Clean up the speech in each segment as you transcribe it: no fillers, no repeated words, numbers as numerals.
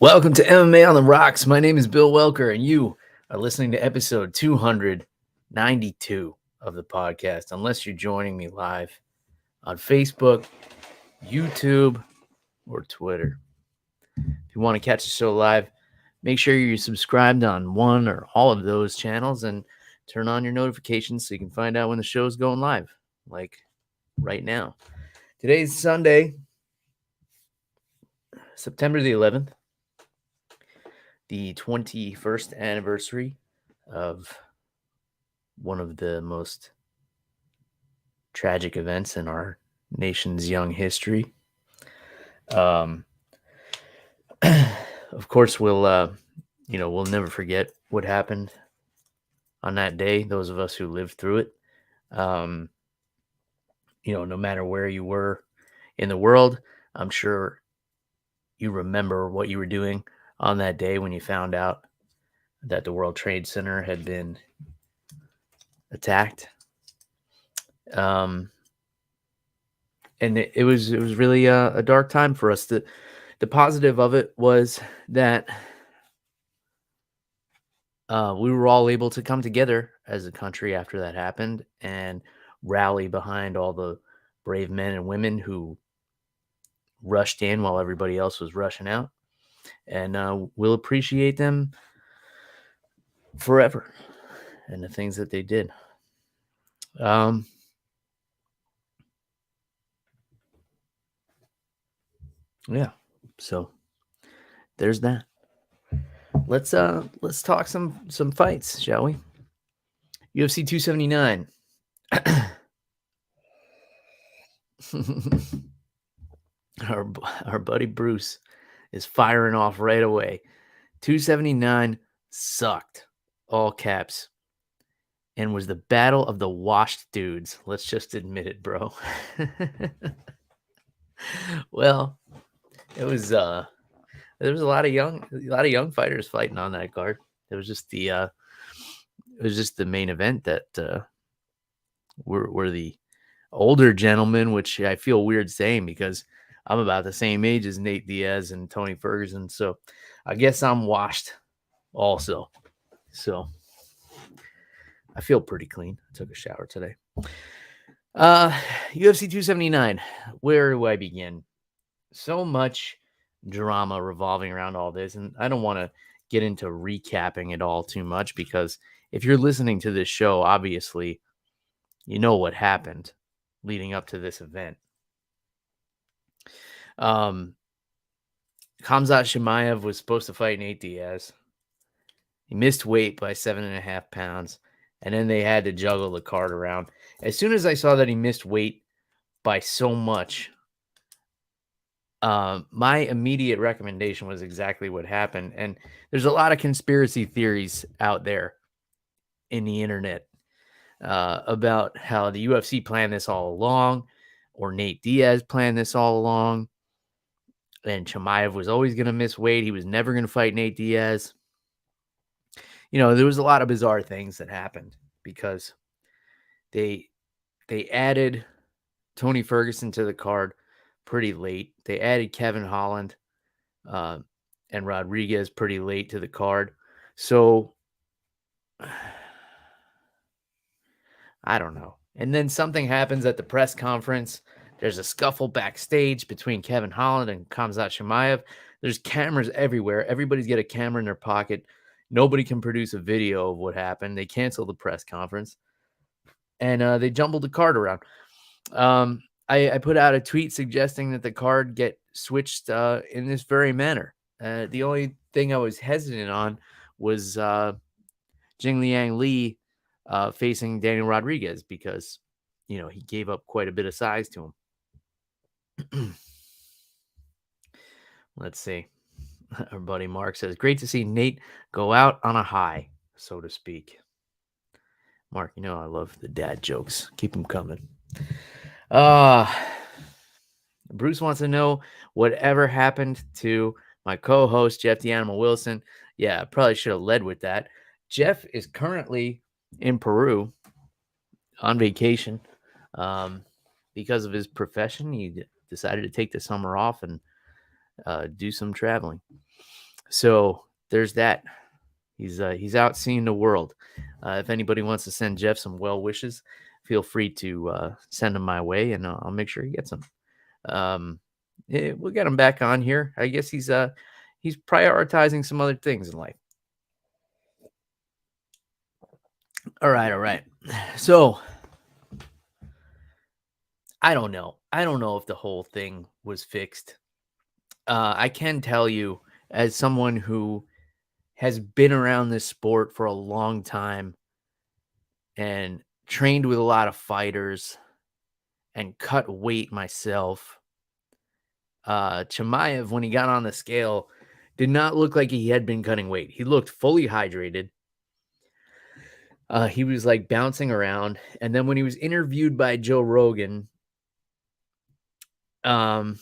Welcome to MMA on the Rocks. My name is Bill Welker, and you are listening to episode 292 of the podcast, unless you're joining me live on Facebook, YouTube, or Twitter. If you want to catch the show live, make sure you're subscribed on one or all of those channels and turn on your notifications so you can find out when the show is going live, like right now. Today's Sunday, September the 11th. The 21st anniversary of one of the most tragic events in our nation's young history. Of course, we'll never forget what happened on that day. Those of us who lived through it, no matter where you were in the world, I'm sure you remember what you were doing on that day when you found out that the World Trade Center had been attacked. And it was really a dark time for us. The positive of it was that we were all able to come together as a country after that happened and rally behind all the brave men and women who rushed in while everybody else was rushing out. And we'll appreciate them forever and the things that they did. Yeah, so there's that. Let's talk some fights, shall we? UFC 279. Our buddy Bruce is firing off right away. 279 sucked, all caps, and was the battle of the washed dudes. Let's just admit it, bro. Well, it was there was a lot of young fighters fighting on that card. It was just the main event that were the older gentlemen, which I feel weird saying because I'm about the same age as Nate Diaz and Tony Ferguson, so I guess I'm washed also. So I feel pretty clean. I took a shower today. UFC 279. Where do I begin? So much drama revolving around all this, and I don't want to get into recapping it all too much because if you're listening to this show, obviously you know what happened leading up to this event. Khamzat Chimaev was supposed to fight Nate Diaz. He missed weight by 7.5 pounds, and then they had to juggle the card around. As soon as I saw that he missed weight by so much, my immediate recommendation was exactly what happened. And there's a lot of conspiracy theories out there in the internet about how the UFC planned this all along, or Nate Diaz planned this all along. And Chimaev was always going to miss weight. He was never going to fight Nate Diaz. There was a lot of bizarre things that happened because they added Tony Ferguson to the card pretty late. They added Kevin Holland and Rodriguez pretty late to the card. So I don't know. And then something happens at the press conference. There's a scuffle backstage between Kevin Holland and Khamzat Chimaev. There's cameras everywhere. Everybody's got a camera in their pocket. Nobody can produce a video of what happened. They canceled the press conference. And they jumbled the card around. I put out a tweet suggesting that the card get switched in this very manner. The only thing I was hesitant on was Jingliang Li facing Daniel Rodriguez because, he gave up quite a bit of size to him. Let's see. Our buddy Mark says, great to see Nate go out on a high, so to speak. Mark, I love the dad jokes. Keep them coming. Bruce wants to know whatever happened to my co-host, Jeff the Animal Wilson. Yeah, I probably should have led with that. Jeff is currently in Peru on vacation. Because of his profession, he decided to take the summer off and do some traveling. So there's that. He's out seeing the world. If anybody wants to send Jeff some well wishes, feel free to send them my way, and I'll make sure he gets them. We'll get him back on here. I guess he's prioritizing some other things in life. All right. So I don't know. I don't know if the whole thing was fixed. I can tell you, as someone who has been around this sport for a long time and trained with a lot of fighters and cut weight myself, Chimaev, when he got on the scale, did not look like he had been cutting weight. He looked fully hydrated. He was like bouncing around. And then when he was interviewed by Joe Rogan, when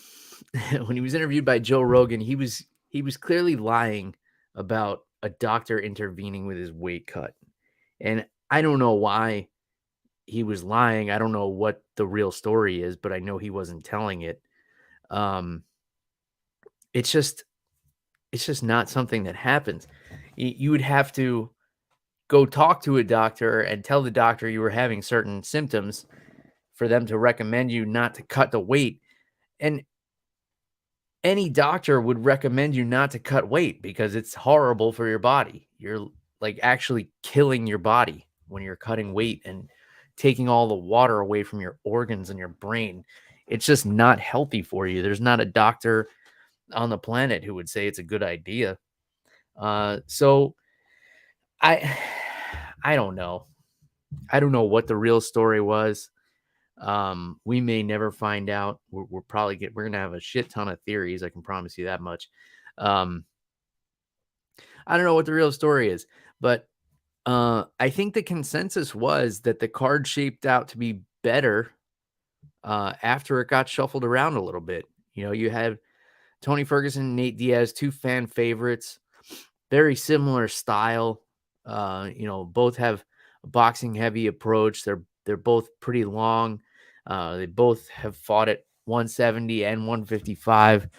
he was interviewed by Joe Rogan, he was clearly lying about a doctor intervening with his weight cut. And I don't know why he was lying. I don't know what the real story is, but I know he wasn't telling it. It's just not something that happens. You would have to go talk to a doctor and tell the doctor you were having certain symptoms for them to recommend you not to cut the weight. And any doctor would recommend you not to cut weight because it's horrible for your body. You're like actually killing your body when you're cutting weight and taking all the water away from your organs and your brain. It's just not healthy for you. There's not a doctor on the planet who would say it's a good idea. So I don't know. I don't know what the real story was. We may never find out. We're going to have a shit ton of theories. I can promise you that much. I don't know what the real story is, but I think the consensus was that the card shaped out to be better after it got shuffled around a little bit. You know, you had Tony Ferguson, Nate Diaz, two fan favorites, very similar style. Both have a boxing heavy approach. They're both pretty long. They both have fought at 170 and 155.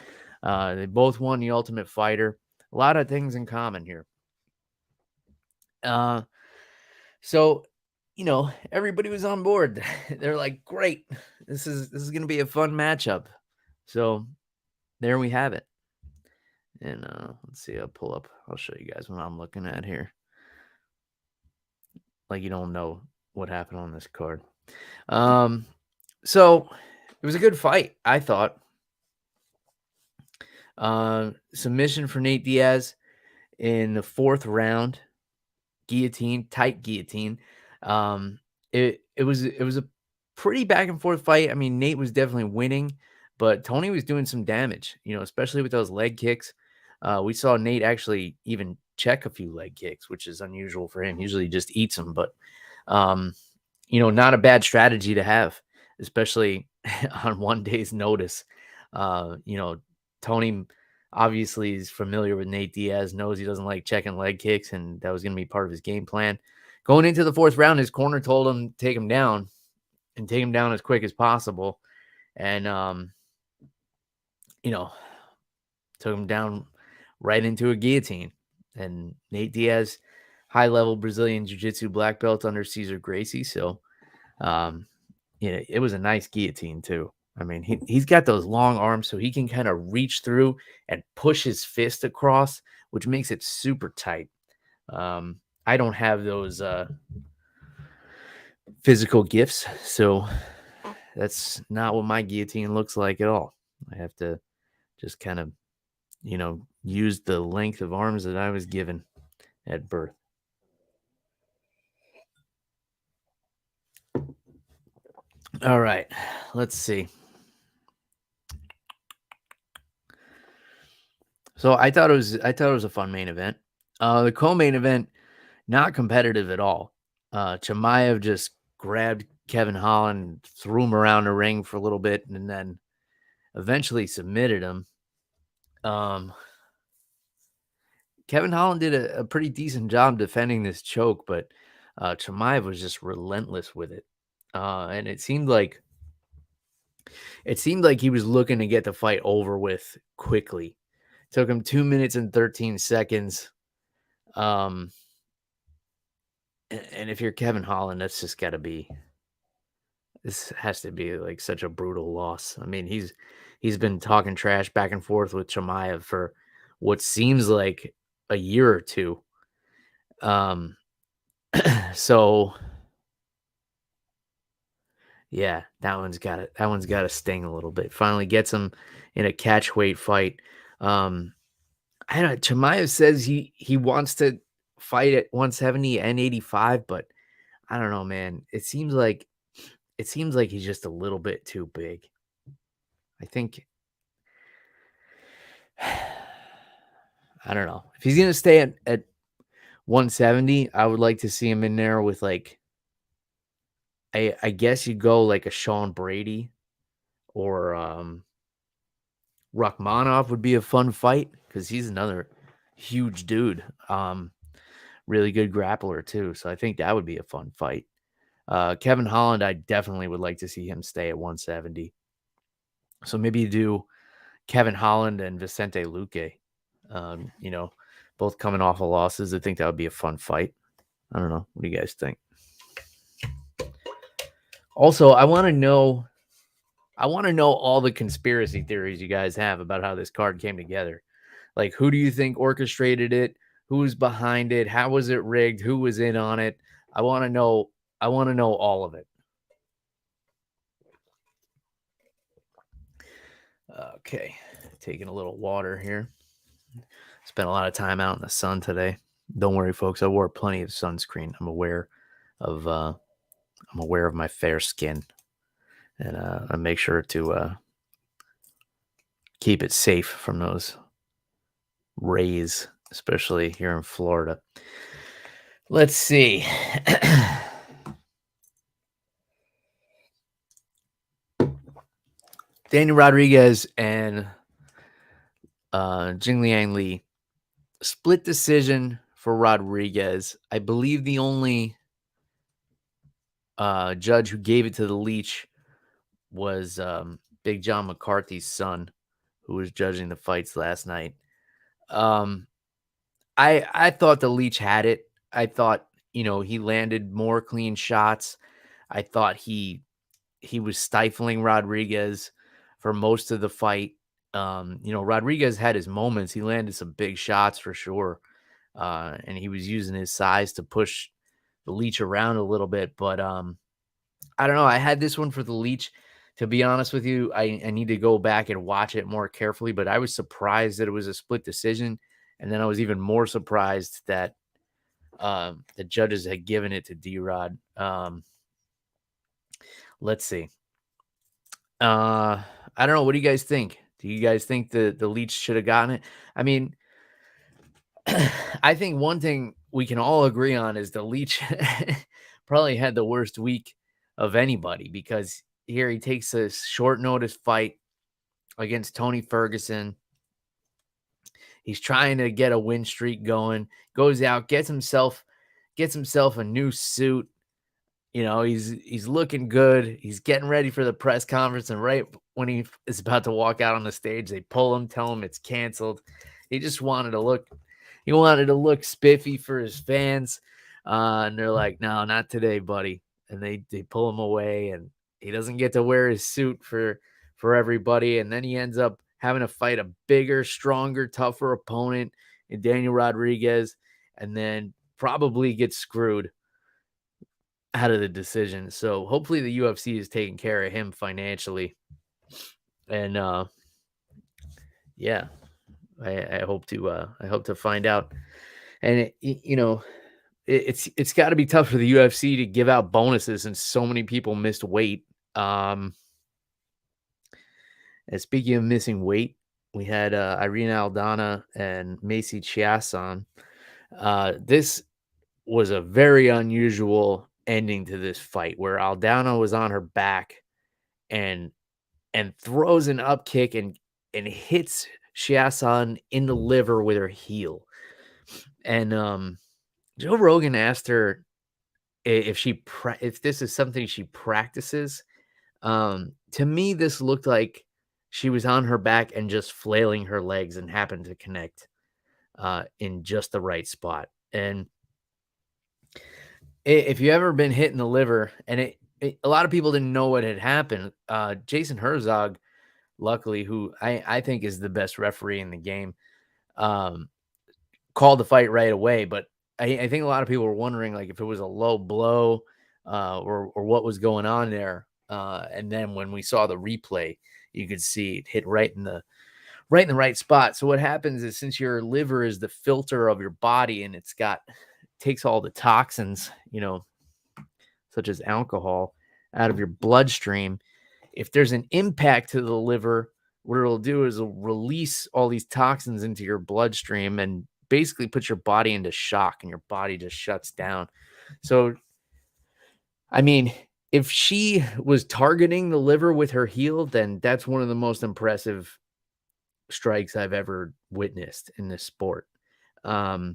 They both won the Ultimate Fighter. A lot of things in common here. So, everybody was on board. They're like, great. This is going to be a fun matchup. So there we have it. And let's see, I'll show you guys what I'm looking at here. Like you don't know what happened on this card. So it was a good fight, I thought. Submission for Nate Diaz in the 4th round. Tight guillotine. It was a pretty back and forth fight. I mean, Nate was definitely winning, but Tony was doing some damage, especially with those leg kicks. We saw Nate actually even check a few leg kicks, which is unusual for him. Usually he just eats them, but not a bad strategy to have, especially on one day's notice. Tony obviously is familiar with Nate Diaz, knows he doesn't like checking leg kicks, and that was going to be part of his game plan. Going into the 4th round, his corner told him to take him down and take him down as quick as possible. And, took him down right into a guillotine. And Nate Diaz, high-level Brazilian Jiu-Jitsu black belt under Cesar Gracie. So, it was a nice guillotine too. I mean, he's got those long arms, so he can kind of reach through and push his fist across, which makes it super tight. I don't have those physical gifts, so that's not what my guillotine looks like at all. I have to just kind of, use the length of arms that I was given at birth. All right, let's see. So I thought it was a fun main event. The co-main event, not competitive at all. Chimaev just grabbed Kevin Holland, threw him around the ring for a little bit, and then eventually submitted him. Kevin Holland did a pretty decent job defending this choke, but Chimaev was just relentless with it. And it seemed like he was looking to get the fight over with quickly, Took him 2 minutes and 13 seconds. And if you're Kevin Holland, that's just got to be. This has to be like such a brutal loss. I mean, he's been talking trash back and forth with Chimaev for what seems like a year or two. So yeah, that one's got to sting a little bit. Finally gets him in a catch weight fight. I don't know. Chimaev says he wants to fight at 170 and 85, but I don't know, man. It seems like he's just a little bit too big. I think I don't know. If he's gonna stay at 170, I would like to see him in there with like I guess you go like a Sean Brady or Rachmanov would be a fun fight because he's another huge dude. Really good grappler too. So I think that would be a fun fight. Kevin Holland, I definitely would like to see him stay at 170. So maybe you do Kevin Holland and Vicente Luque. Both coming off of losses. I think that would be a fun fight. I don't know. What do you guys think? Also, I want to know all the conspiracy theories you guys have about how this card came together. Like, who do you think orchestrated it? Who's behind it? How was it rigged? Who was in on it? I want to know all of it. Okay, taking a little water here. Spent a lot of time out in the sun today. Don't worry, folks. I wore plenty of sunscreen. I'm aware of my fair skin, and I make sure to keep it safe from those rays, especially here in Florida. Let's see. Daniel Rodriguez and Jingliang Li. Split decision for Rodriguez. I believe the only judge who gave it to the Leech was Big John McCarthy's son, who was judging the fights last night. I thought the Leech had it. I thought, he landed more clean shots. I thought he was stifling Rodriguez for most of the fight. Rodriguez had his moments. He landed some big shots for sure. And he was using his size to push the Leech around a little bit. But I don't know. I had this one for the Leech. To be honest with you, I need to go back and watch it more carefully. But I was surprised that it was a split decision. And then I was even more surprised that the judges had given it to D-Rod. Let's see. I don't know. What do you guys think? Do you guys think the Leech should have gotten it? I mean, I think one thing we can all agree on is the Leech probably had the worst week of anybody, because here he takes a short notice fight against Tony Ferguson. He's trying to get a win streak going, goes out, gets himself a new suit. He's looking good. He's getting ready for the press conference, and right when he is about to walk out on the stage, they pull him, tell him it's canceled. He just wanted to look spiffy for his fans, and they're like, "No, not today, buddy." And they pull him away, and he doesn't get to wear his suit for everybody. And then he ends up having to fight a bigger, stronger, tougher opponent in Daniel Rodriguez, and then probably gets screwed out of the decision. So hopefully the UFC is taking care of him financially. And yeah, I hope to find out. And it's got to be tough for the UFC to give out bonuses since so many people missed weight. And speaking of missing weight, we had Irene Aldana and Macy Chiasson. This was a very unusual ending to this fight, where Aldana was on her back and throws an up kick and hits Chiasson in the liver with her heel. And Joe Rogan asked her if this is something she practices. To me, this looked like she was on her back and just flailing her legs and happened to connect in just the right spot. And if you ever been hit in the liver, and a lot of people didn't know what had happened, Jason Herzog, luckily, who I think is the best referee in the game, called the fight right away. But I think a lot of people were wondering, like, if it was a low blow or what was going on there. And then when we saw the replay, you could see it hit right in the right spot. So what happens is, since your liver is the filter of your body and takes all the toxins, such as alcohol, out of your bloodstream, if there's an impact to the liver, what it'll do is it'll release all these toxins into your bloodstream and basically put your body into shock, and your body just shuts down. So, I mean, if she was targeting the liver with her heel, then that's one of the most impressive strikes I've ever witnessed in this sport. But,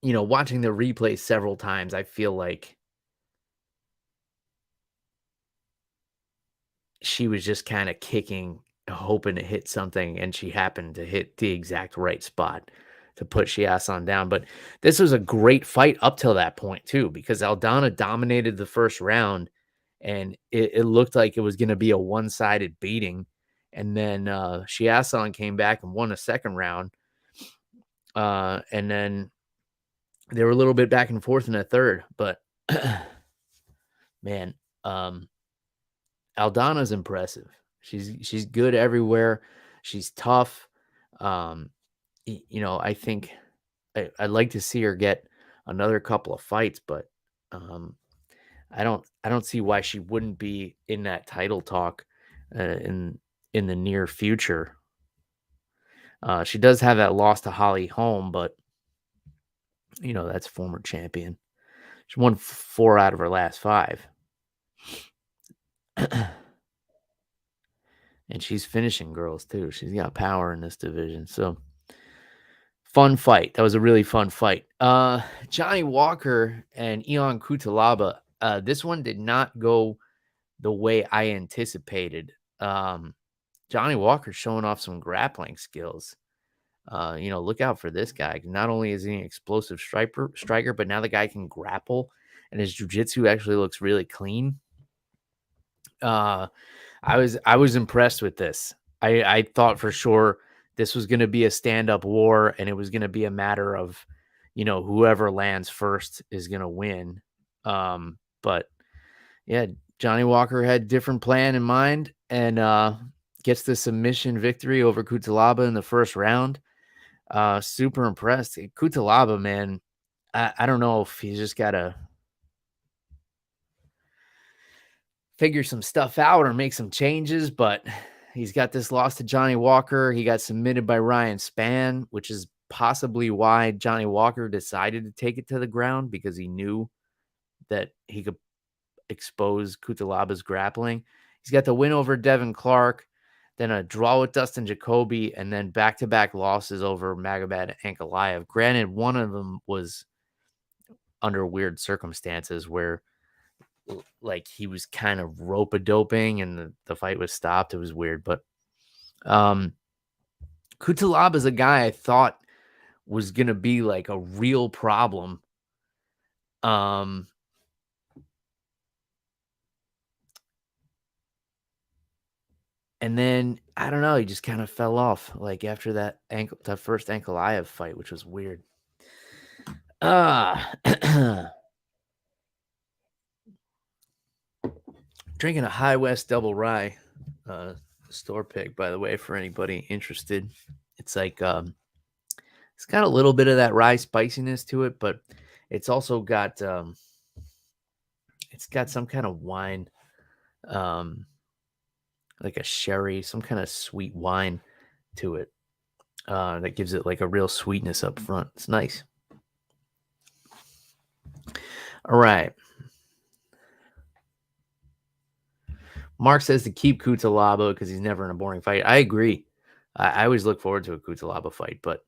watching the replay several times, I feel like she was just kind of kicking, hoping to hit something, and she happened to hit the exact right spot to put Chiasson down. But this was a great fight up till that point too, because Aldana dominated the first round, and it looked like it was going to be a one-sided beating. And then Chiasson came back and won a second round. And then they were a little bit back and forth in a third. But, man, Aldana's impressive. She's good everywhere. She's tough. I think I'd like to see her get another couple of fights, but I don't see why she wouldn't be in that title talk in the near future. She does have that loss to Holly Holm, but that's former champion. She won 4 out of her last 5. And she's finishing girls too. She's got power in this division. So fun fight. That was a really fun fight. Johnny Walker and Ion Cuțelaba. This one did not go the way I anticipated. Johnny Walker showing off some grappling skills. Look out for this guy. Not only is he an explosive striker, but now the guy can grapple, and his jiu-jitsu actually looks really clean. I was impressed with this. I thought for sure this was going to be a stand-up war, and it was going to be a matter of, whoever lands first is going to win. But yeah, Johnny Walker had a different plan in mind, and gets the submission victory over Cuțelaba in the first round. Super impressed. Cuțelaba, man, I don't know if he's just got to figure some stuff out or make some changes, but he's got this loss to Johnny Walker. He got submitted by Ryan Spann, which is possibly why Johnny Walker decided to take it to the ground, because he knew that he could expose Cuțelaba's grappling. He's got the win over Devin Clark, then a draw with Dustin Jacoby, and then back-to-back losses over Magomed Ankalaev. Granted, one of them was under weird circumstances where, like, he was kind of rope-a-doping and the fight was stopped. It was weird, but Cuțelaba is a guy I thought was going to be like a real problem. And then, I don't know, he just kind of fell off, like, after that first Ankalaev fight, which was weird. Drinking a High West Double Rye, store pick, by the way, for anybody interested. It's like, it's got a little bit of that rye spiciness to it, but it's also got, it's got some kind of wine, like a sherry, some kind of sweet wine to it, that gives it like a real sweetness up front. It's nice. All right. Mark says to keep Cuțelaba because he's never in a boring fight. I agree. I always look forward to a Cuțelaba fight, but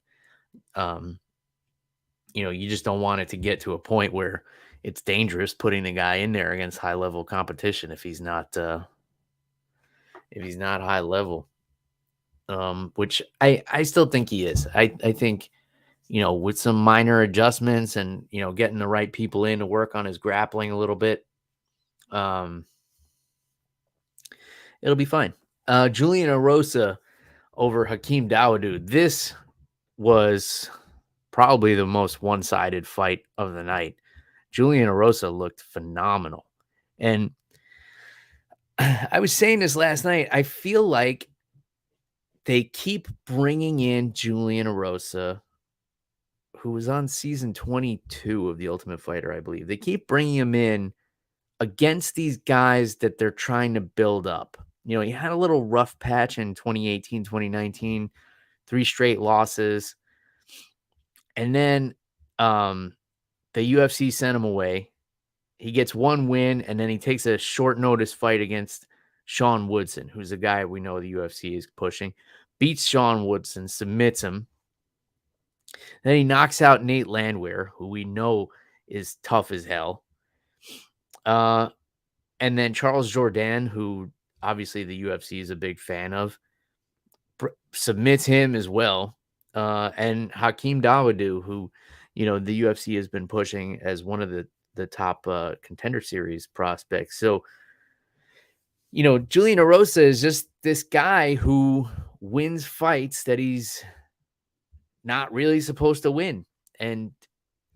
you just don't want it to get to a point where it's dangerous putting the guy in there against high level competition if he's not if he's not high level. Which I still think he is. I think, with some minor adjustments and, getting the right people in to work on his grappling a little bit, it'll be fine. Julian Erosa over Hakeem Dawodu. This was probably the most one-sided fight of the night. Julian Erosa looked phenomenal. And I was saying this last night. I feel like they keep bringing in Julian Erosa, who was on season 22 of The Ultimate Fighter, I believe. They keep bringing him in against these guys that they're trying to build up. He had a little rough patch in 2018, 2019, 3 straight losses. And then the UFC sent him away. He gets 1 win, and then he takes a short notice fight against Sean Woodson, who's a guy we know the UFC is pushing. Beats Sean Woodson, submits him. Then he knocks out Nate Landwehr, who we know is tough as hell. And then Charles Jourdain, who obviously the UFC is a big fan of, submits him as well. And Hakeem Dawodu, who, the UFC has been pushing as one of the top contender series prospects. So, Julian Erosa is just this guy who wins fights that he's not really supposed to win. And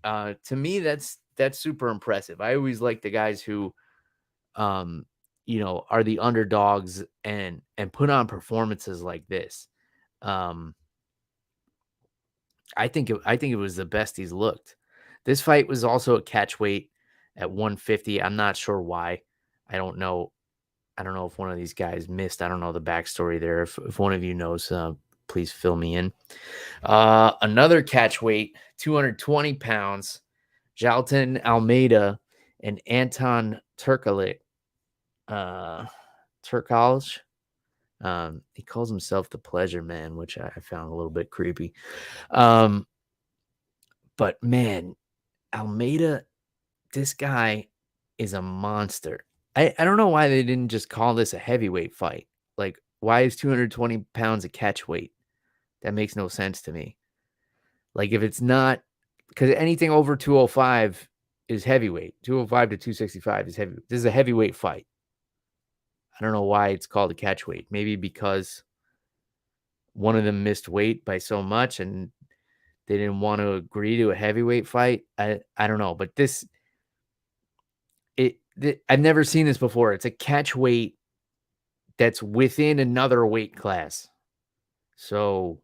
to me, that's super impressive. I always like the guys who, are the underdogs and put on performances like this. I think it was the best he's looked. This fight was also a catch weight at 150. I'm not sure why. I don't know if one of these guys missed. I don't know the backstory there. If one of you knows, please fill me in. Another catch weight, 220 pounds, Jailton Almeida and Anton Turkalj. Turkalj. He calls himself the Pleasure Man, which I found a little bit creepy. But man, Almeida, this guy is a monster. I don't know why they didn't just call this a heavyweight fight. Like, why is 220 pounds a catch weight? That makes no sense to me. Like, if it's not, because anything over 205 is heavyweight. 205 to 265 is heavy. This is a heavyweight fight. I don't know why it's called a catch weight. Maybe because one of them missed weight by so much and they didn't want to agree to a heavyweight fight. I don't know, but I've never seen this before. It's a catch weight that's within another weight class. So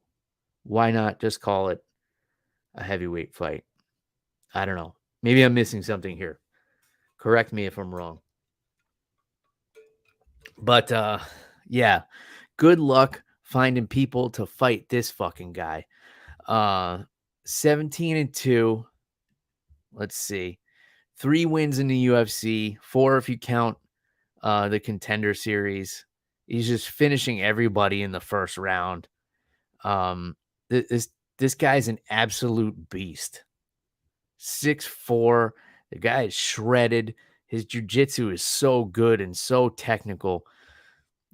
why not just call it a heavyweight fight? I don't know. Maybe I'm missing something here. Correct me if I'm wrong. But yeah, good luck finding people to fight this fucking guy. 17-2. Let's see. 3 wins in the UFC, 4 if you count the contender series. He's just finishing everybody in the first round. This guy's an absolute beast. 6'4". The guy is shredded. His jiu-jitsu is so good and so technical.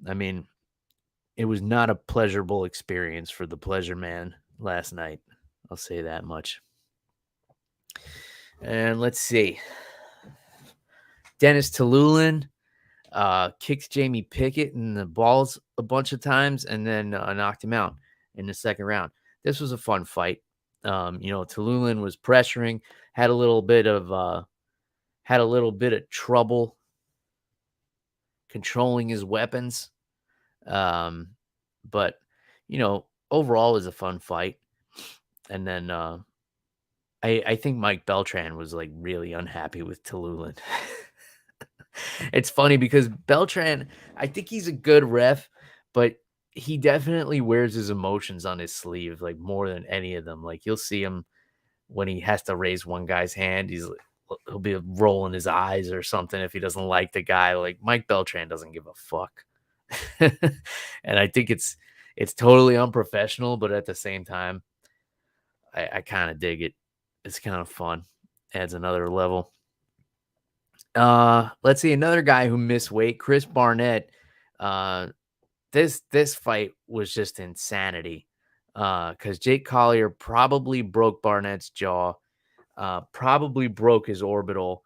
I mean, it was not a pleasurable experience for the Pleasure Man last night. I'll say that much. And let's see. Denis Tiuliulin kicked Jamie Pickett in the balls a bunch of times and then knocked him out in the second round. This was a fun fight. Tiuliulin was pressuring, had a little bit of trouble controlling his weapons. But overall it was a fun fight. And then I think Mike Beltran was like really unhappy with Tiuliulin. It's funny because Beltran, I think he's a good ref, but he definitely wears his emotions on his sleeve, like more than any of them. Like you'll see him when he has to raise one guy's hand, he'll be rolling his eyes or something if he doesn't like the guy. Like Mike Beltran doesn't give a fuck. And I think it's totally unprofessional, but at the same time, I kind of dig it. It's kind of fun. Adds another level. Let's see, another guy who missed weight, Chris Barnett, this fight was just insanity. Because Jake Collier probably broke Barnett's jaw, probably broke his orbital,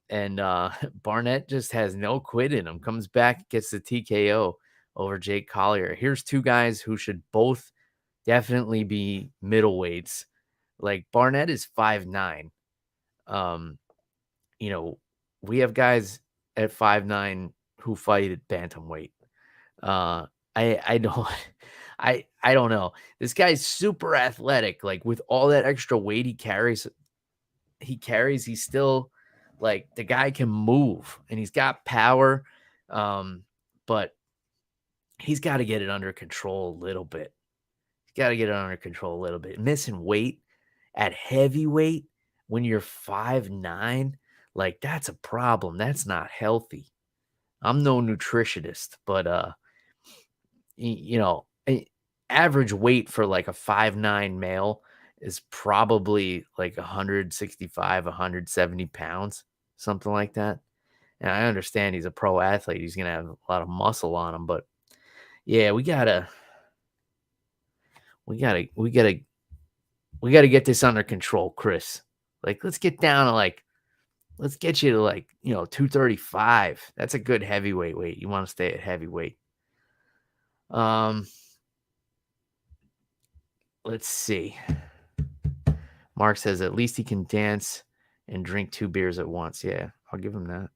and Barnett just has no quit in him. Comes back, gets the TKO over Jake Collier. Here's two guys who should both definitely be middleweights. Like Barnett is 5'9". You know, we have guys at 5'9" who fight at bantamweight. I don't I don't know. This guy's super athletic. Like with all that extra weight he carries, he's still like the guy can move and he's got power. But he's got to get it under control a little bit. He's got to get it under control a little bit. Missing weight at heavyweight when you're 5'9", like that's a problem. That's not healthy. I'm no nutritionist, but you know, average weight for like a 5'9" male is probably like 165, 170 pounds, something like that. And I understand he's a pro athlete. He's going to have a lot of muscle on him, but yeah, we gotta get this under control, Chris. Like, let's get down to let's get you to 235. That's a good heavyweight weight. You want to stay at heavyweight. Let's see. Mark says at least he can dance and drink 2 beers at once. Yeah, I'll give him that.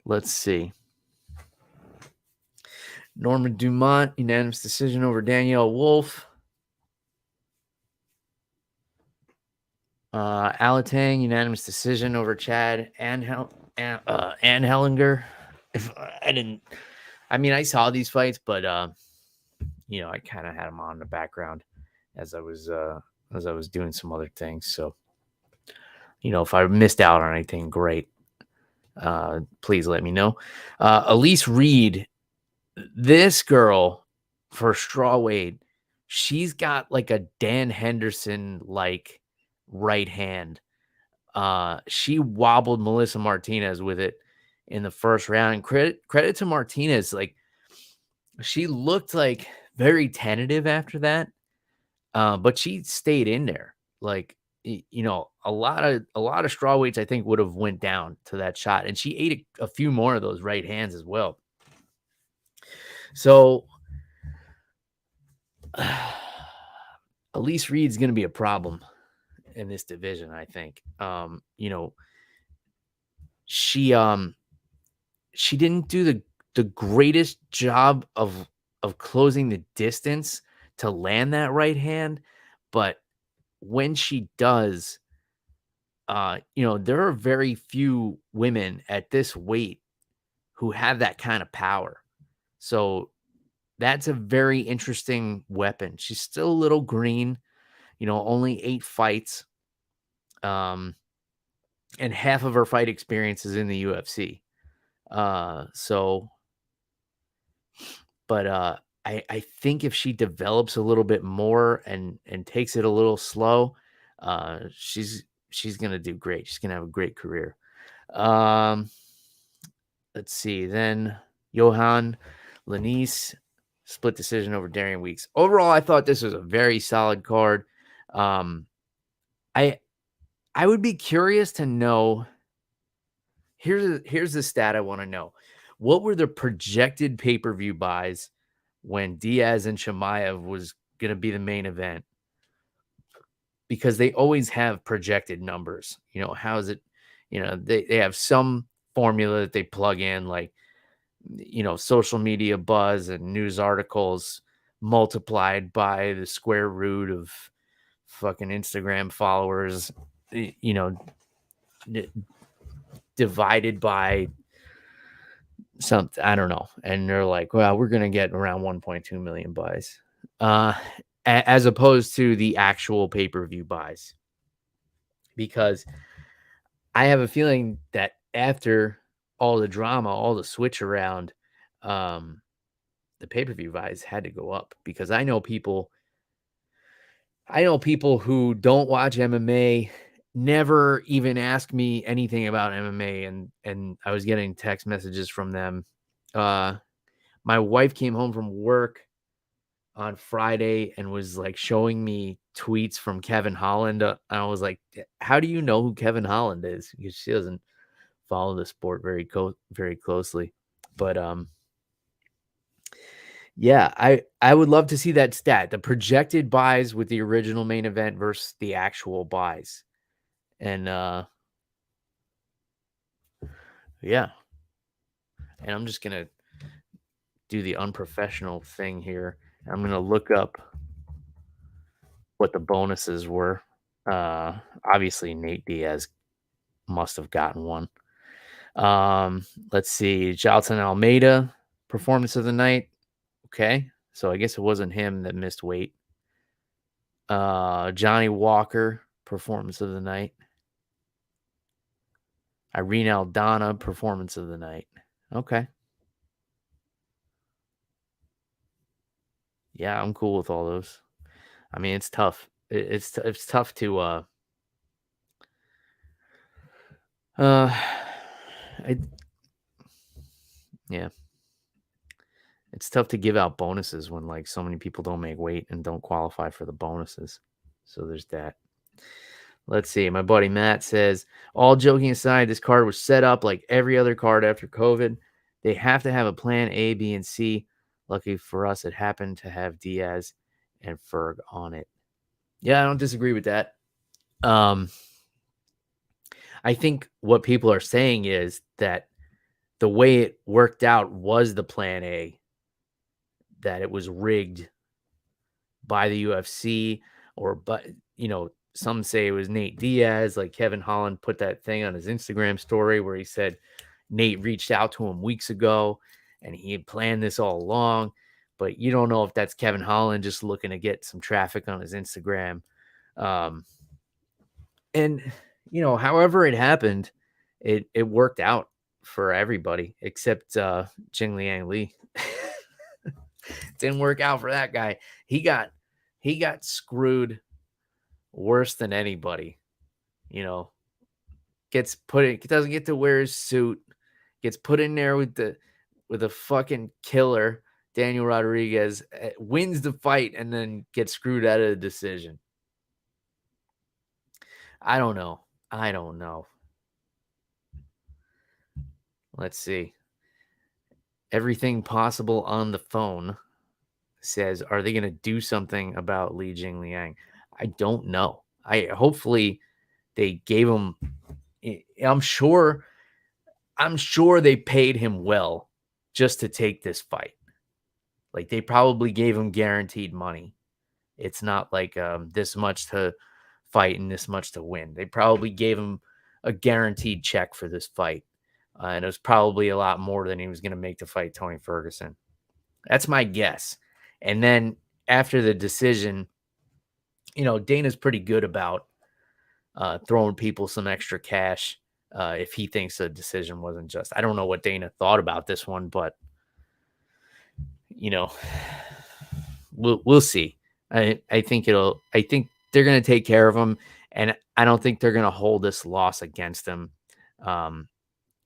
Let's see. Norma Dumont, unanimous decision over Danyelle Wolf. Alatang, unanimous decision over Chad and Hellinger. I saw these fights, but I kind of had them on in the background as I was doing some other things. So, if I missed out on anything, great. Please let me know. Elise Reed, this girl for strawweight, she's got like a Dan Henderson like right hand. She wobbled Melissa Martinez with it in the first round. And credit to Martinez, like she looked like very tentative after that, but she stayed in there. Like a lot of strawweights I think would have went down to that shot, and she ate a few more of those right hands as well. So Elise Reed's going to be a problem in this division, I think. She didn't do the greatest job of closing the distance to land that right hand, but when she does, there are very few women at this weight who have that kind of power. So that's a very interesting weapon. She's still a little green, only 8 fights. And half of her fight experience is in the UFC. I think if she develops a little bit more and takes it a little slow, she's going to do great. She's going to have a great career. Let's see. Then Johan Lanice, split decision over Darian Weeks. Overall, I thought this was a very solid card. I would be curious to know. Here's the stat I want to know. What were the projected pay-per-view buys when Diaz and Chimaev was going to be the main event? Because they always have projected numbers. How is it? They have some formula that they plug in, like, social media buzz and news articles multiplied by the square root of fucking Instagram followers, divided by something, I don't know. And they're like, well, we're going to get around 1.2 million buys, as opposed to the actual pay-per-view buys. Because I have a feeling that after all the drama, all the switch around, the pay-per-view buys had to go up, because I know people who don't watch MMA never even asked me anything about MMA, and I was getting text messages from them. My wife came home from work on Friday and was like showing me tweets from Kevin Holland. I was like, how do you know who Kevin Holland is? Because she doesn't follow the sport very closely. But yeah, I would love to see that stat, the projected buys with the original main event versus the actual buys. And yeah. And I'm just going to do the unprofessional thing here. I'm going to look up what the bonuses were. Obviously Nate Diaz must have gotten one. Let's see. Jailton Almeida, performance of the night. Okay. So I guess it wasn't him that missed weight. Johnny Walker, performance of the night. Irene Aldana, performance of the night. Okay. Yeah, I'm cool with all those. I mean, it's tough. It's tough to I yeah. It's tough to give out bonuses when like so many people don't make weight and don't qualify for the bonuses. So there's that. Let's see. My buddy Matt says, all joking aside, this card was set up like every other card after COVID. They have to have a plan A, B, and C. Lucky for us, it happened to have Diaz and Ferg on it. Yeah, I don't disagree with that. I think what people are saying is that the way it worked out was the plan A, that it was rigged by the UFC, but some say it was Nate Diaz. Like Kevin Holland put that thing on his Instagram story where he said Nate reached out to him weeks ago and he had planned this all along. But you don't know if that's Kevin Holland just looking to get some traffic on his Instagram. And however it happened, it worked out for everybody except Jingliang Li. Didn't work out for that guy. He got screwed worse than anybody. Doesn't get to wear his suit, gets put in there with a fucking killer, Daniel Rodriguez, wins the fight and then gets screwed out of the decision. I don't know. Let's see. Everything Possible on the phone says, are they going to do something about Li Jingliang? I don't know. Hopefully they gave him, I'm sure they paid him well just to take this fight. Like they probably gave him guaranteed money. It's not like this much to fight and this much to win. They probably gave him a guaranteed check for this fight. And it was probably a lot more than he was going to make to fight Tony Ferguson. That's my guess. And then after the decision, Dana's pretty good about throwing people some extra cash if he thinks the decision wasn't just. I don't know what Dana thought about this one, but we'll see. I think they're going to take care of him, and I don't think they're going to hold this loss against him.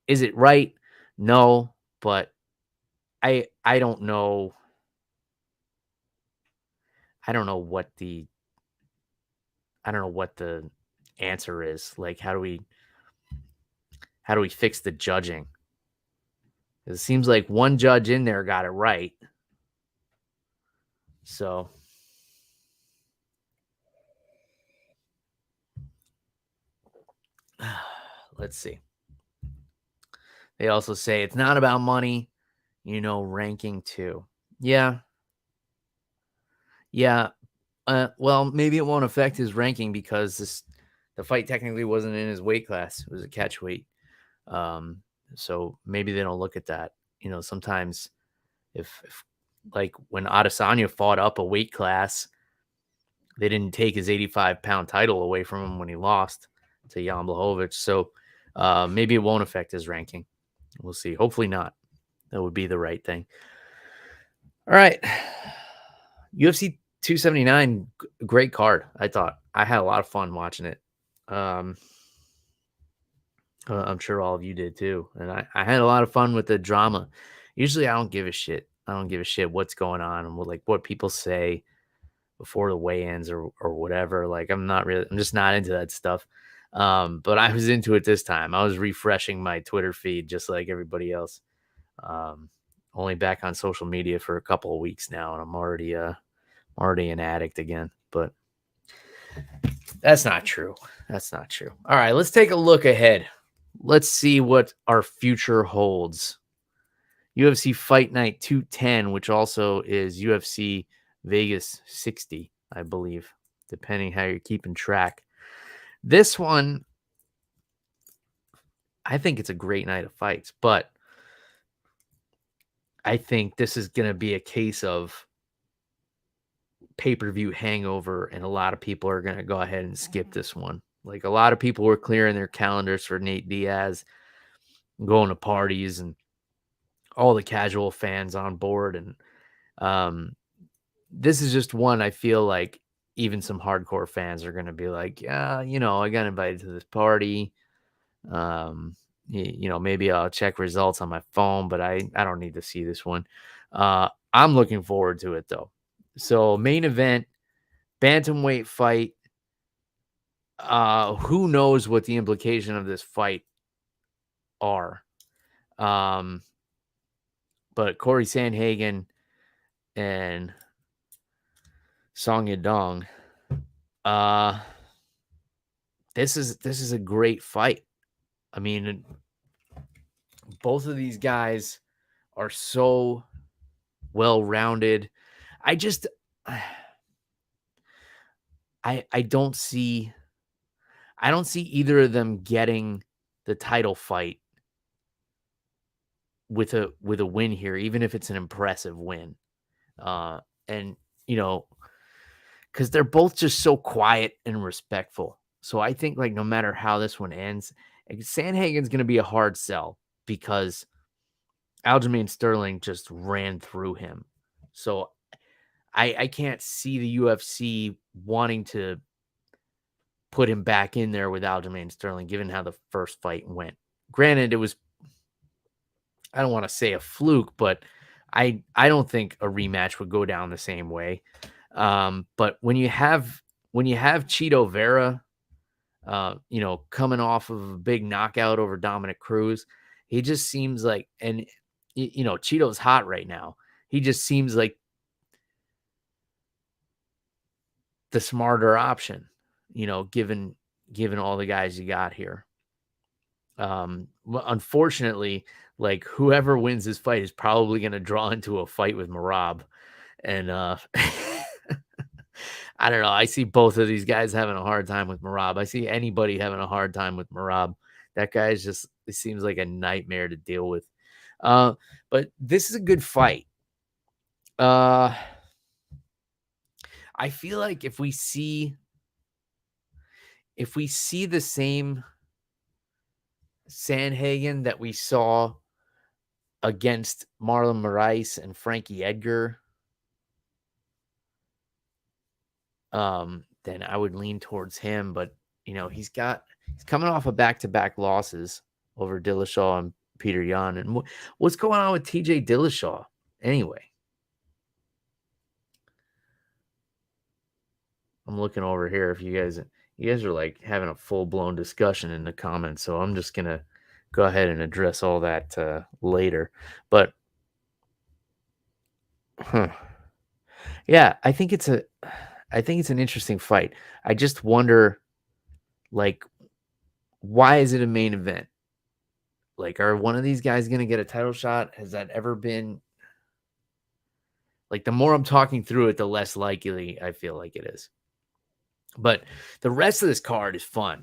Is it right? No, but I don't know. I don't know what the answer is. Like, how do we fix the judging? It seems like one judge in there got it right. So let's see. They also say it's not about money, ranking too. Yeah. Well, maybe it won't affect his ranking because the fight technically wasn't in his weight class. It was a catch weight. So maybe they don't look at that. Sometimes if like when Adesanya fought up a weight class, they didn't take his 85-pound title away from him when he lost to Jan Blachowicz. So maybe it won't affect his ranking. We'll see. Hopefully not. That would be the right thing. All right. UFC 279, great card. I thought I had a lot of fun watching it. Um, I'm sure all of you did too. And I had a lot of fun with the drama. Usually I don't give a shit. I don't give a shit what's going on and what people say before the weigh-ins or whatever. Like I'm just not into that stuff. But I was into it this time. I was refreshing my Twitter feed just like everybody else. Um, only back on social media for a couple of weeks now, and I'm already an addict again. But that's not true. That's not true. All right, let's take a look ahead. Let's see what our future holds. UFC Fight Night 210, which also is UFC Vegas 60, I believe, depending how you're keeping track. This one, I think it's a great night of fights, but I think this is going to be a case of pay-per-view hangover, and a lot of people are going to go ahead and skip this one. Like, a lot of people were clearing their calendars for Nate Diaz, going to parties, and all the casual fans on board. And this is just one I feel like even some hardcore fans are going to be like, yeah, I got invited to this party. Maybe I'll check results on my phone, but I don't need to see this one. I'm looking forward to it though. So main event, bantamweight fight. Who knows what the implication of this fight are? But Corey Sandhagen and Song Yadong. This is a great fight. I mean, both of these guys are so well-rounded. I don't see either of them getting the title fight with a win here, even if it's an impressive win. And because they're both just so quiet and respectful. So I think, like, no matter how this one ends, Sandhagen's going to be a hard sell because Aljamain Sterling just ran through him. So I can't see the UFC wanting to put him back in there with Aljamain Sterling, given how the first fight went. Granted, it was, I don't want to say a fluke, but I don't think a rematch would go down the same way. But when you have Chito Vera, coming off of a big knockout over Dominic Cruz, he just seems like, and Chito's hot right now. He just seems like the smarter option, given all the guys you got here. Unfortunately, like, whoever wins this fight is probably going to draw into a fight with Merab. And I don't know. I see both of these guys having a hard time with Merab. I see anybody having a hard time with Merab. That guy is just, it seems like a nightmare to deal with. But this is a good fight. I feel like if we see the same Sandhagen that we saw against Marlon Moraes and Frankie Edgar, then I would lean towards him. But he's coming off of back-to-back losses over Dillashaw and Peter Yan. And what's going on with TJ Dillashaw anyway? I'm looking over here. If you guys are like having a full-blown discussion in the comments, so I'm just gonna go ahead and address all that later. But yeah, I think it's an interesting fight. I just wonder, like, why is it a main event? Like, are one of these guys going to get a title shot? Has that ever been? Like, the more I'm talking through it, the less likely I feel like it is. But the rest of this card is fun.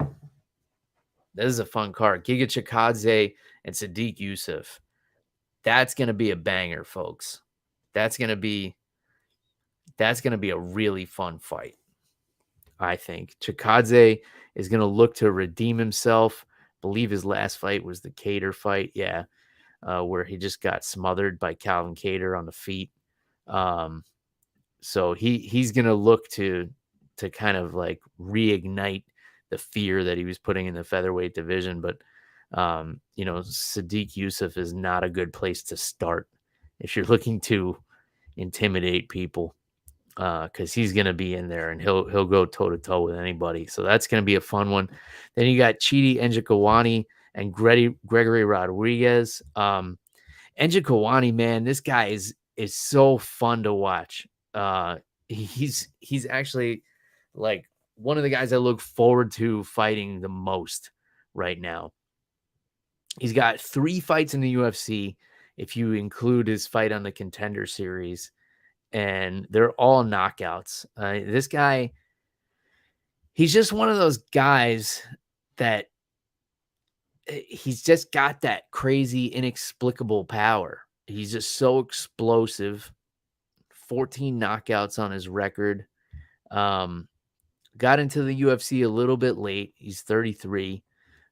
This is a fun card. Giga Chikadze and Sadiq Youssef. That's going to be a banger, folks. That's going to be a really fun fight, I think. Chikadze is going to look to redeem himself. I believe his last fight was the Kattar fight. Yeah. Where he just got smothered by Calvin Kattar on the feet. So he's going to look to kind of like reignite fear that he was putting in the featherweight division. But, Sadiq Yusuf is not a good place to start if you're looking to intimidate people, because he's going to be in there and he'll go toe to toe with anybody. So that's going to be a fun one. Then you got Chidi Njokuani and Gregory Rodriguez. Njokuani, man, this guy is so fun to watch. He's actually like one of the guys I look forward to fighting the most right now. He's got 3 fights in the UFC, if you include his fight on the Contender Series, and they're all knockouts. This guy, he's just one of those guys that he's just got that crazy, inexplicable power. He's just so explosive. 14 knockouts on his record. Got into the UFC a little bit late. He's 33.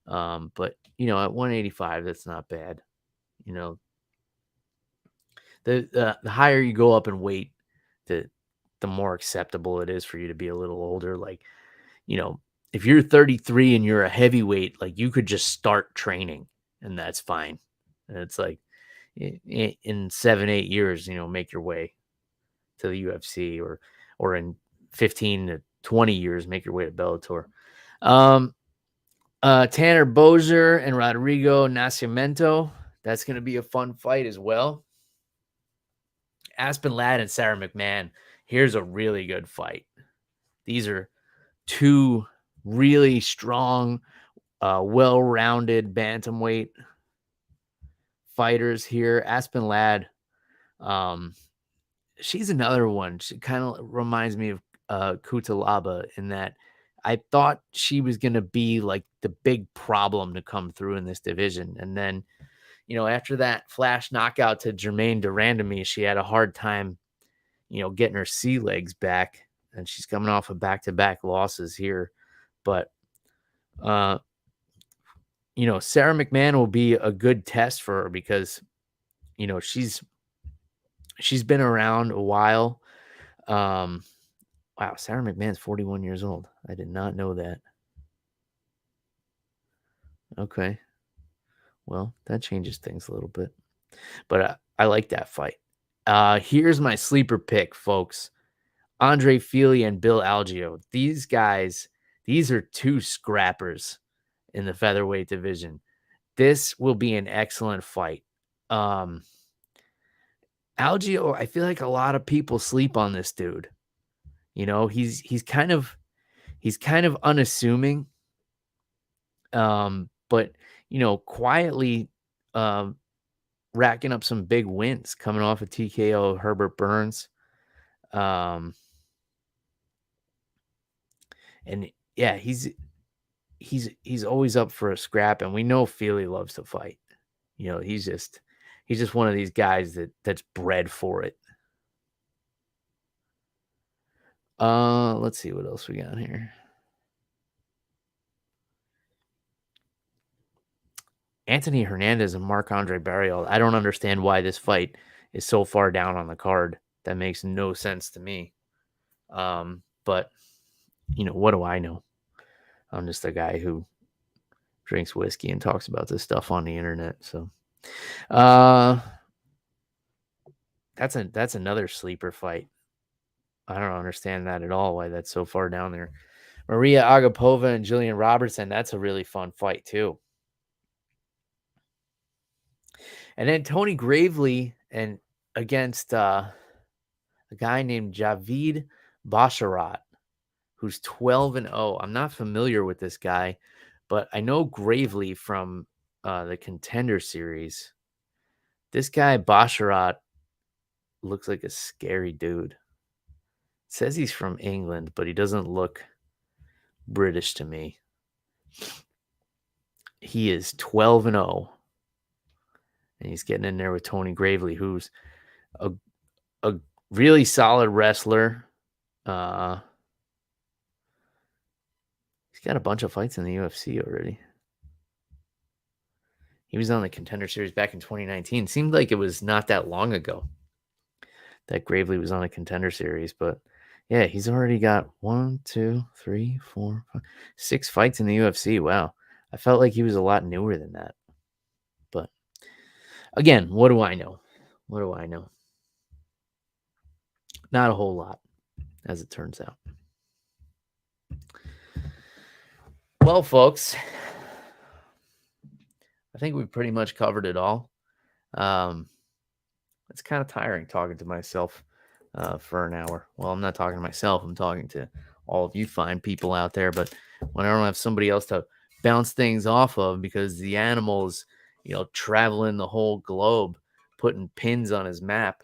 But, at 185, that's not bad. The higher you go up in weight, the more acceptable it is for you to be a little older. Like, if you're 33 and you're a heavyweight, like you could just start training and that's fine. And it's like in 7-8 years, make your way to the UFC, or in 15 to 20 years, make your way to Bellator. Tanner Bozier and Rodrigo Nascimento. That's going to be a fun fight as well. Aspen Ladd and Sarah McMahon. Here's a really good fight. These are 2 really strong, well-rounded bantamweight fighters here. Aspen Ladd, she's another one. She kind of reminds me of Cuțelaba in that I thought she was going to be like the big problem to come through in this division. And then, after that flash knockout to Jermaine Durandamy, she had a hard time, getting her sea legs back. And she's coming off of back-to-back losses here. But, Sarah McMahon will be a good test for her because, she's been around a while. Wow, Sarah McMahon's 41 years old. I did not know that. Okay. Well, that changes things a little bit. But I like that fight. Here's my sleeper pick, folks. Andre Fili and Bill Algeo. These guys, these are 2 scrappers in the featherweight division. This will be an excellent fight. Algeo, I feel like a lot of people sleep on this dude. He's kind of unassuming. But quietly racking up some big wins, coming off of TKO Herbert Burns. And yeah, he's always up for a scrap, and we know Fili loves to fight. He's just one of these guys that's bred for it. Let's see what else we got here. Anthony Hernandez and Marc-Andre Barriault. I don't understand why this fight is so far down on the card. That makes no sense to me. But, what do I know? I'm just a guy who drinks whiskey and talks about this stuff on the internet. So, that's another sleeper fight. I don't understand that at all, why that's so far down there. Maria Agapova and Jillian Robertson. That's a really fun fight too. And then Tony Gravely and against a guy named Javid Basharat, who's 12-0. I'm not familiar with this guy, but I know Gravely from the Contender Series. This guy Basharat looks like a scary dude. Says he's from England, but he doesn't look British to me. He is 12-0. And he's getting in there with Tony Gravely, who's a really solid wrestler. He's got a bunch of fights in the UFC already. He was on the Contender Series back in 2019. Seemed like it was not that long ago that Gravely was on a Contender Series, but Yeah, he's already got 6 fights in the UFC. Wow. I felt like he was a lot newer than that. But again, what do I know? What do I know? Not a whole lot, as it turns out. Well, folks, I think we've pretty much covered it all. It's kind of tiring talking to myself for an hour. Well, I'm not talking to myself. I'm talking to all of you fine people out there. But when I don't have somebody else to bounce things off of because the animal's, traveling the whole globe, putting pins on his map.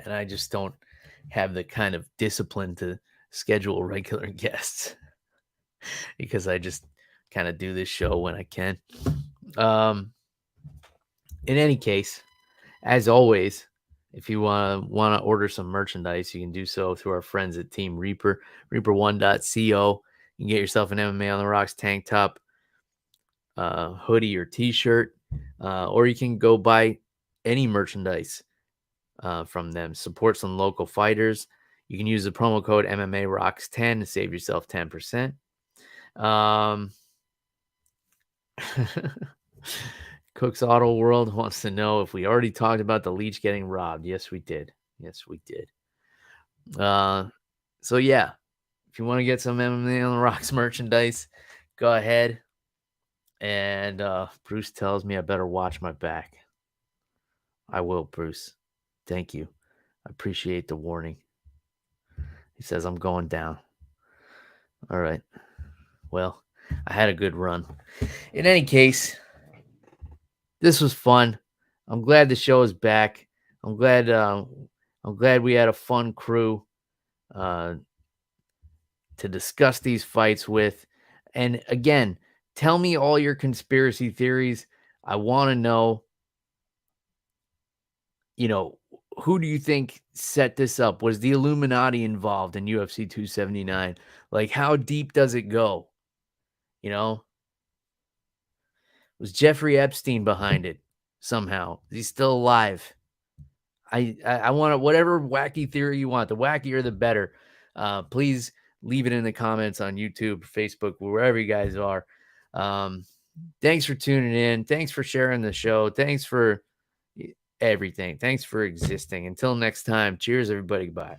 And I just don't have the kind of discipline to schedule regular guests because I just kind of do this show when I can. In any case, as always, if you want to order some merchandise, you can do so through our friends at Team Reaper, reaper1.co. You can get yourself an MMA on the Rocks tank top, hoodie or t-shirt, or you can go buy any merchandise from them. Support some local fighters. You can use the promo code MMA Rocks 10 to save yourself 10%. Cook's Auto World wants to know if we already talked about the leech getting robbed. Yes, we did. So yeah, if you want to get some MMA on the Rocks merchandise, go ahead. And Bruce tells me I better watch my back. I will, Bruce. Thank you. I appreciate the warning. He says I'm going down. All right. Well, I had a good run. In any case, this was fun. I'm glad the show is back. I'm glad we had a fun crew to discuss these fights with. And again, tell me all your conspiracy theories. I want to know, who do you think set this up? Was the Illuminati involved in UFC 279? Like, how deep does it go? Was Jeffrey Epstein behind it somehow? He's still alive. I want whatever wacky theory you want. The wackier, the better. Please leave it in the comments on YouTube, Facebook, wherever you guys are. Thanks for tuning in. Thanks for sharing the show. Thanks for everything. Thanks for existing. Until next time, cheers, everybody. Bye.